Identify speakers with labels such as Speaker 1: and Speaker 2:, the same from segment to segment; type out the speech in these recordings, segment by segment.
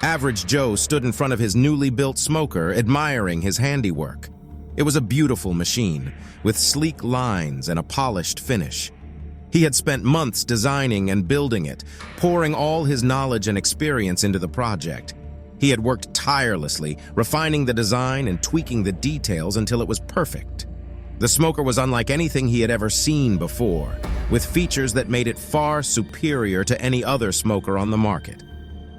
Speaker 1: Average Joe stood in front of his newly built smoker, admiring his handiwork. It was a beautiful machine, with sleek lines and a polished finish. He had spent months designing and building it, pouring all his knowledge and experience into the project. He had worked tirelessly, refining the design and tweaking the details until it was perfect. The smoker was unlike anything he had ever seen before, with features that made it far superior to any other smoker on the market.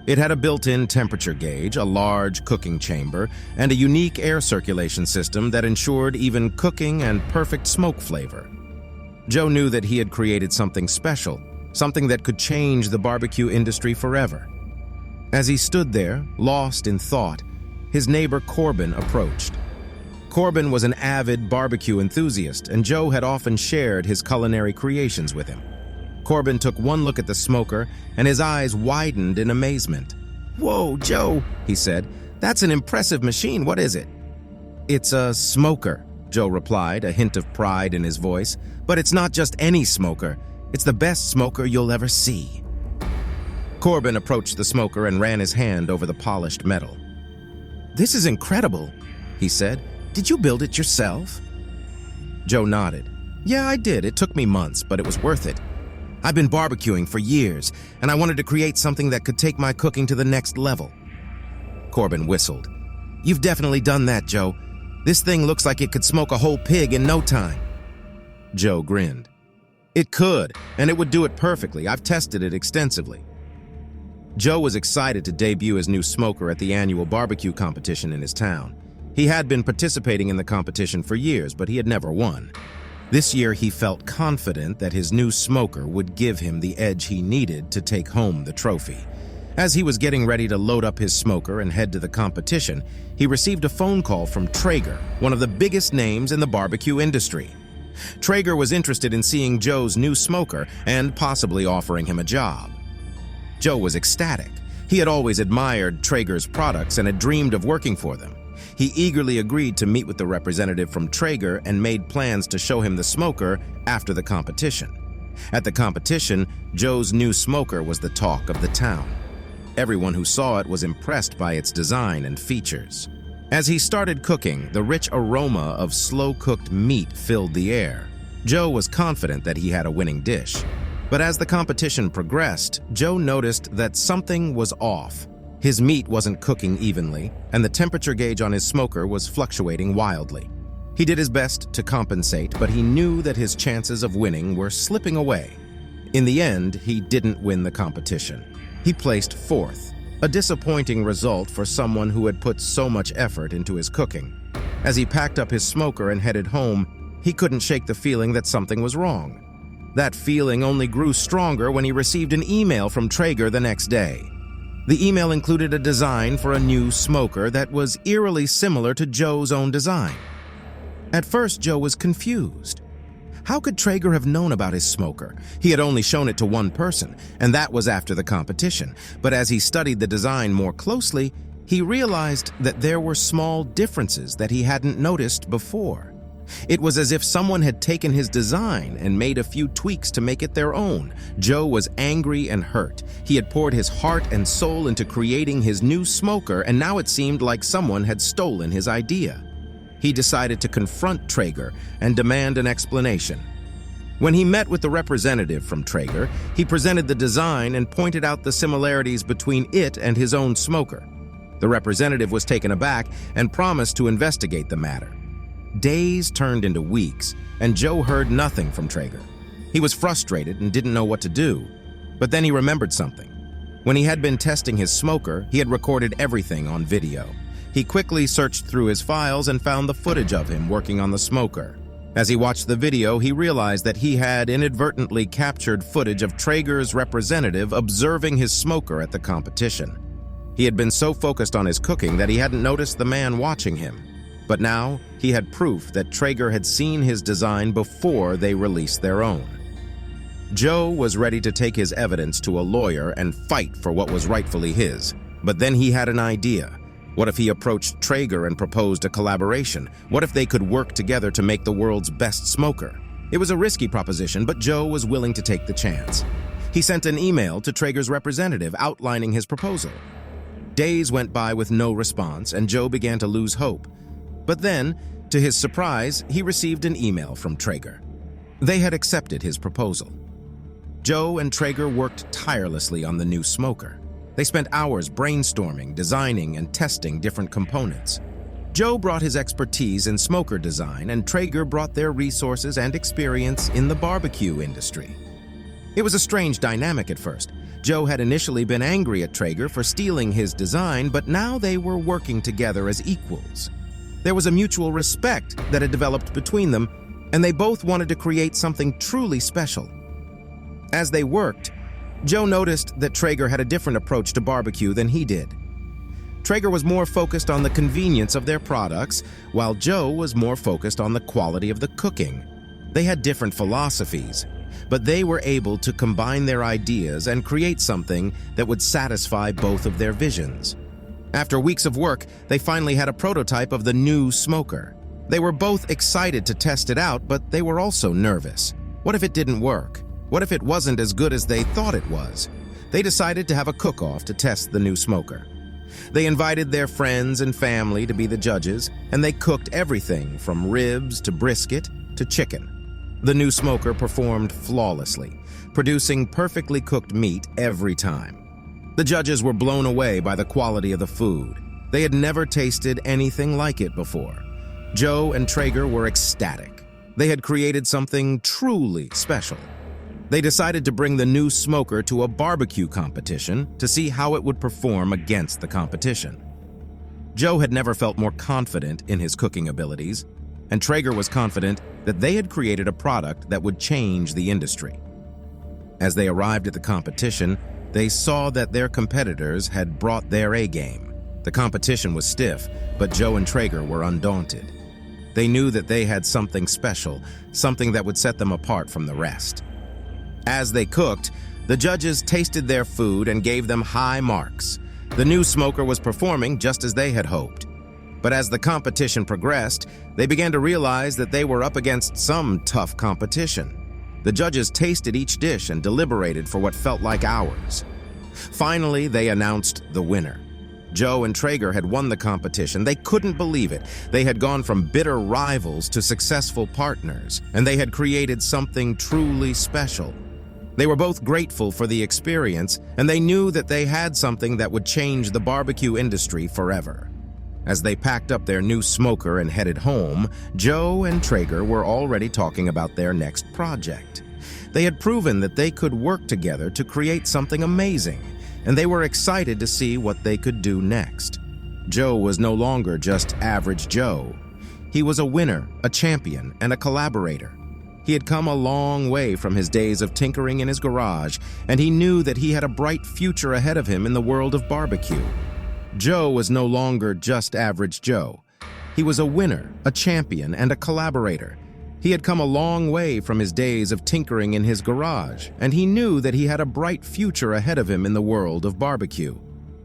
Speaker 1: It had a built-in temperature gauge, a large cooking chamber, and a unique air circulation system that ensured even cooking and perfect smoke flavor. Joe knew that he had created something special, something that could change the barbecue industry forever. As he stood there, lost in thought, his neighbor Corbin approached. Corbin was an avid barbecue enthusiast, and Joe had often shared his culinary creations with him. Corbin took one look at the smoker, and his eyes widened in amazement. "Whoa, Joe," he said. "That's an impressive machine. What is it?" "It's a smoker," Joe replied, a hint of pride in his voice. "But it's not just any smoker. It's the best smoker you'll ever see." Corbin approached the smoker and ran his hand over the polished metal. "This is incredible," he said. "Did you build it yourself?" Joe nodded. "Yeah, I did. It took me months, but it was worth it. I've been barbecuing for years, and I wanted to create something that could take my cooking to the next level." Corbin whistled. "You've definitely done that, Joe. This thing looks like it could smoke a whole pig in no time." Joe grinned. "It could, and it would do it perfectly. I've tested it extensively." Joe was excited to debut his new smoker at the annual barbecue competition in his town. He had been participating in the competition for years, but he had never won. This year, he felt confident that his new smoker would give him the edge he needed to take home the trophy. As he was getting ready to load up his smoker and head to the competition, he received a phone call from Traeger, one of the biggest names in the barbecue industry. Traeger was interested in seeing Joe's new smoker and possibly offering him a job. Joe was ecstatic. He had always admired Traeger's products and had dreamed of working for them. He eagerly agreed to meet with the representative from Traeger and made plans to show him the smoker after the competition. At the competition, Joe's new smoker was the talk of the town. Everyone who saw it was impressed by its design and features. As he started cooking, the rich aroma of slow-cooked meat filled the air. Joe was confident that he had a winning dish. But as the competition progressed, Joe noticed that something was off. His meat wasn't cooking evenly, and the temperature gauge on his smoker was fluctuating wildly. He did his best to compensate, but he knew that his chances of winning were slipping away. In the end, he didn't win the competition. He placed fourth, a disappointing result for someone who had put so much effort into his cooking. As he packed up his smoker and headed home, he couldn't shake the feeling that something was wrong. That feeling only grew stronger when he received an email from Traeger the next day. The email included a design for a new smoker that was eerily similar to Joe's own design. At first, Joe was confused. How could Traeger have known about his smoker? He had only shown it to one person, and that was after the competition. But as he studied the design more closely, he realized that there were small differences that he hadn't noticed before. It was as if someone had taken his design and made a few tweaks to make it their own. Joe was angry and hurt. He had poured his heart and soul into creating his new smoker, and now it seemed like someone had stolen his idea. He decided to confront Traeger and demand an explanation. When he met with the representative from Traeger, he presented the design and pointed out the similarities between it and his own smoker. The representative was taken aback and promised to investigate the matter. Days turned into weeks, and Joe heard nothing from Traeger. He was frustrated and didn't know what to do. But then he remembered something. When he had been testing his smoker, he had recorded everything on video. He quickly searched through his files and found the footage of him working on the smoker. As he watched the video, he realized that he had inadvertently captured footage of Traeger's representative observing his smoker at the competition. He had been so focused on his cooking that he hadn't noticed the man watching him. But now, he had proof that Traeger had seen his design before they released their own. Joe was ready to take his evidence to a lawyer and fight for what was rightfully his. But then he had an idea. What if he approached Traeger and proposed a collaboration? What if they could work together to make the world's best smoker? It was a risky proposition, but Joe was willing to take the chance. He sent an email to Traeger's representative outlining his proposal. Days went by with no response, and Joe began to lose hope. But then, to his surprise, he received an email from Traeger. They had accepted his proposal. Joe and Traeger worked tirelessly on the new smoker. They spent hours brainstorming, designing, and testing different components. Joe brought his expertise in smoker design, and Traeger brought their resources and experience in the barbecue industry. It was a strange dynamic at first. Joe had initially been angry at Traeger for stealing his design, but now they were working together as equals. There was a mutual respect that had developed between them, and they both wanted to create something truly special. As they worked, Joe noticed that Traeger had a different approach to barbecue than he did. Traeger was more focused on the convenience of their products, while Joe was more focused on the quality of the cooking. They had different philosophies, but they were able to combine their ideas and create something that would satisfy both of their visions. After weeks of work, they finally had a prototype of the new smoker. They were both excited to test it out, but they were also nervous. What if it didn't work? What if it wasn't as good as they thought it was? They decided to have a cook-off to test the new smoker. They invited their friends and family to be the judges, and they cooked everything from ribs to brisket to chicken. The new smoker performed flawlessly, producing perfectly cooked meat every time. The judges were blown away by the quality of the food. They had never tasted anything like it before. Joe and Traeger were ecstatic. They had created something truly special. They decided to bring the new smoker to a barbecue competition to see how it would perform against the competition. Joe had never felt more confident in his cooking abilities, and Traeger was confident that they had created a product that would change the industry. As they arrived at the competition, they saw that their competitors had brought their A-game. The competition was stiff, but Joe and Traeger were undaunted. They knew that they had something special, something that would set them apart from the rest. As they cooked, the judges tasted their food and gave them high marks. The new smoker was performing just as they had hoped. But as the competition progressed, they began to realize that they were up against some tough competition. The judges tasted each dish and deliberated for what felt like hours. Finally, they announced the winner. Joe and Traeger had won the competition. They couldn't believe it. They had gone from bitter rivals to successful partners, and they had created something truly special. They were both grateful for the experience, and they knew that they had something that would change the barbecue industry forever. As they packed up their new smoker and headed home, Joe and Traeger were already talking about their next project. They had proven that they could work together to create something amazing, and they were excited to see what they could do next. Joe was no longer just average Joe. He was a winner, a champion, and a collaborator. He had come a long way from his days of tinkering in his garage, and he knew that he had a bright future ahead of him in the world of barbecue. Joe was no longer just average Joe. He was a winner, a champion, and a collaborator. He had come a long way from his days of tinkering in his garage, and he knew that he had a bright future ahead of him in the world of barbecue.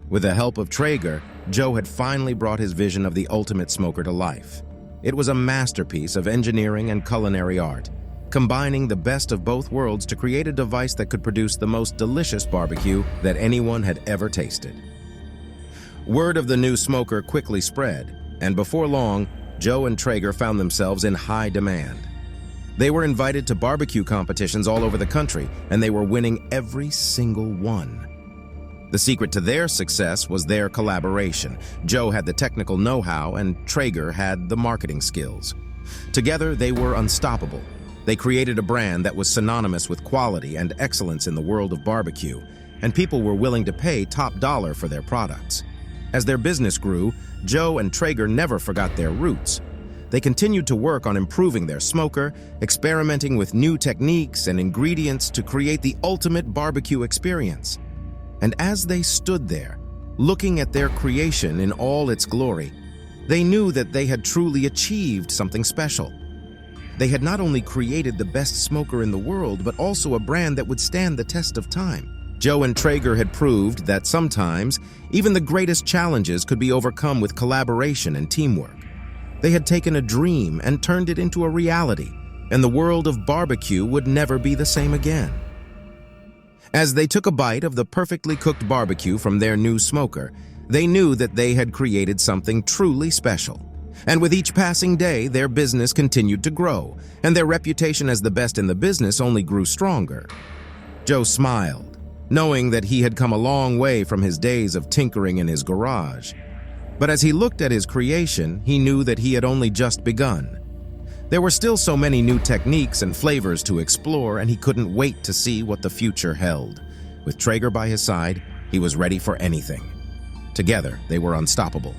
Speaker 1: With the help of Traeger, Joe had finally brought his vision of the ultimate smoker to life. It was a masterpiece of engineering and culinary art, combining the best of both worlds to create a device that could produce the most delicious barbecue that anyone had ever tasted. Word of the new smoker quickly spread, and before long, Joe and Traeger found themselves in high demand. They were invited to barbecue competitions all over the country, and they were winning every single one. The secret to their success was their collaboration. Joe had the technical know-how, and Traeger had the marketing skills. Together, they were unstoppable. They created a brand that was synonymous with quality and excellence in the world of barbecue, and people were willing to pay top dollar for their products. As their business grew, Joe and Traeger never forgot their roots. They continued to work on improving their smoker, experimenting with new techniques and ingredients to create the ultimate barbecue experience. And as they stood there, looking at their creation in all its glory, they knew that they had truly achieved something special. They had not only created the best smoker in the world, but also a brand that would stand the test of time. Joe and Traeger had proved that sometimes, even the greatest challenges could be overcome with collaboration and teamwork. They had taken a dream and turned it into a reality, and the world of barbecue would never be the same again. As they took a bite of the perfectly cooked barbecue from their new smoker, They knew that they had created something truly special. And with each passing day, their business continued to grow, and their reputation as the best in the business only grew stronger. Joe smiled, knowing that he had come a long way from his days of tinkering in his garage. But as he looked at his creation, he knew that he had only just begun. There were still so many new techniques and flavors to explore, and he couldn't wait to see what the future held. With Traeger by his side, he was ready for anything. Together, they were unstoppable.